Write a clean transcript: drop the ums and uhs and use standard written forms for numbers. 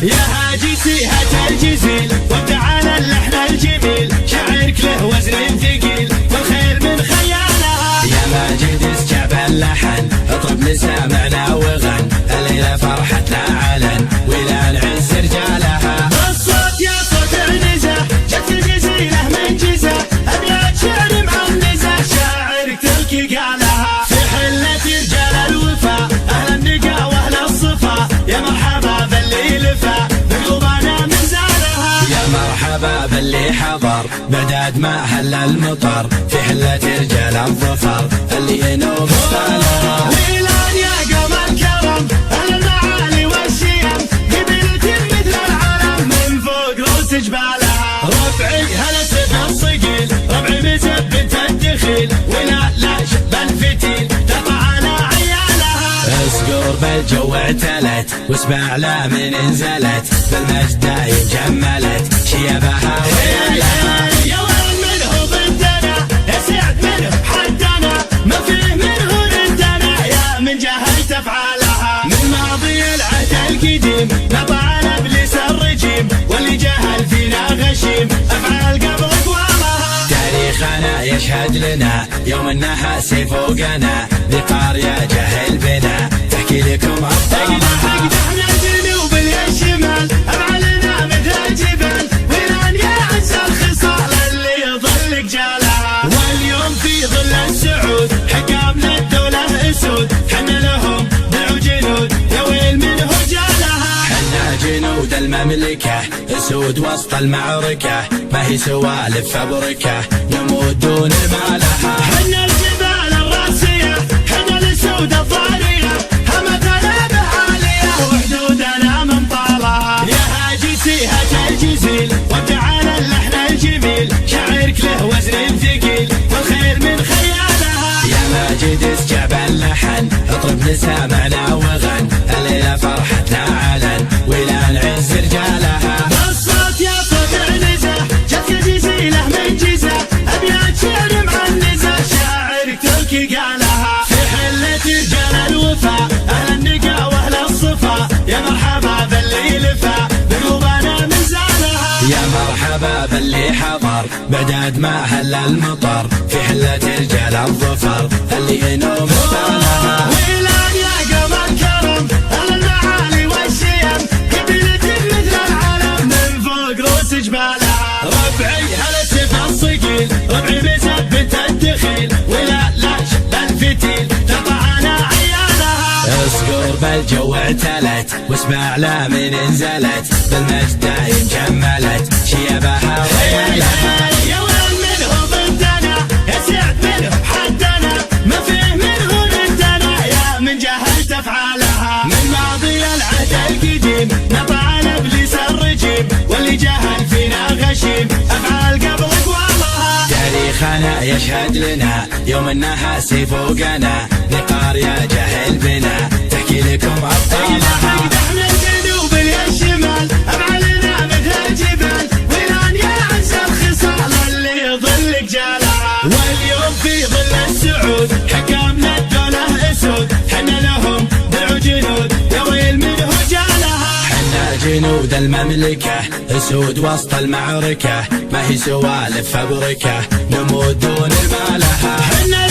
يا هاجي سيهة الجزيل وتعالى اللحن الجميل، شعرك له وزن ثقيل والخير من خيالها. يا ماجد اسكب اللحن اطرب لسامعنا وغن، الليلة فرحتنا علن ولا نعز رجالها. الصوت يا صوت عنزة جت الجزيلة من جزة، أبيات شعر معنزة شاعرك تلقي قالها. في حلة رجال الوفا أهل النقا وأهل الصفا، يا مرحبا باللي لفا بقلوبنا من زارها. يا مرحبا باللي حضر بعداد ما هل المطر، في حلة رجال الظفر اللي ينوب ستالها. ويلان يا قوم الكرم أهل المعالي والشيم، قبيلة مثل العلم من فوق رؤوس جبالها. ربعي هلا سيف الصقيل ربعي مثبت الدخيل، ولا لا شب الفتيل تقع على عيالها. اسقر بالجو اعتلت واسمع لا من انزلت، بالمجد دايم جملت شيبها ويالها. يا وين منه ضدنا يا سعد منه حدنا، ما فيه منه ردنا يا من جهلت افعالها. من ماضي العهد القديم نطعن ابليس الرجيم، واللي جهل فينا غشيم افعال قبل اقوامها. تاريخنا يشهد لنا يوم انها سيف فوقنا، ذي قارية جهل بنا تحكي لكم ابطالها. احنا الجنوب الشمال افعالنا مثل الجبال، ويران يا عز الخصال اللي يظل جالها. واليوم في ظل السعود حكامنا الدولة اسود، حنا لهم دعوا جنود يا ويل منه جالها. حنا جنود المملكة اسود وسط المعركة، ما هي سوالف فبركة نموت دون مالها. حنا الجبال الراسية حنا الاسود الضارية، همتنا بعالية وحدودنا من طالها. يا هاجي سيهة الجزيل وتعالى اللحن الجميل، شعرك له وزن ثقيل والخير من خيالها. يا ماجد اسكب اللحن اطرب لسامعنا وغن، الليلة فرحتنا علن ولا نعز رجالها. الصوت يا صوت عنزة جت الجزيلة من جزة، أبيات شعر معنزة شاعرك تلقي قالها. في حلة رجال الوفا أهل النقا وأهل الصفا، يا مرحبا باللي لفا بقلوبنا من زارها. يا مرحبا باللي حضر بعداد ما هل المطر، في حلة رجال الظفر اللي ينوم ستالها. ويلان يا قوم الكرم أهل المعالي والشيم، قبيلة مثل العلم من فوق رؤوس جبالها. ربعي هلا سيف الصقيل ربعي مثبت الدخيل، ولا لا شب الفتيل تقع على عيالها. اسقر بالجو اعتلت واسمع لا من انزلت، بالمجد دايم جملت شيبها ويالها. يا وين منه ضدنا يا سعد منه حدنا، ما فيه منه ردنا يا من جهلت افعالها. من ماضي العهد القديم نطعن ابليس الرجيم، واللي جهل فينا غشيم افعال قبل اقوامها. تاريخنا يشهد لنا يوم انها سيف فوقنا، ذي قارية جهل بنا تحكي لكم ابطالها. احنا الجنوب الشمال افعالنا مثل الجبال، ويران يا عز الخصال اللي يظل جالها. واليوم في ظل السعود حكامنا الدولة اسود، حنا لهم دعوا جنود يا ويل منه جالها. حنا جنود المملكة اسود وسط المعركة، ما هي سوالف فبركة نموت دون مالها. حنا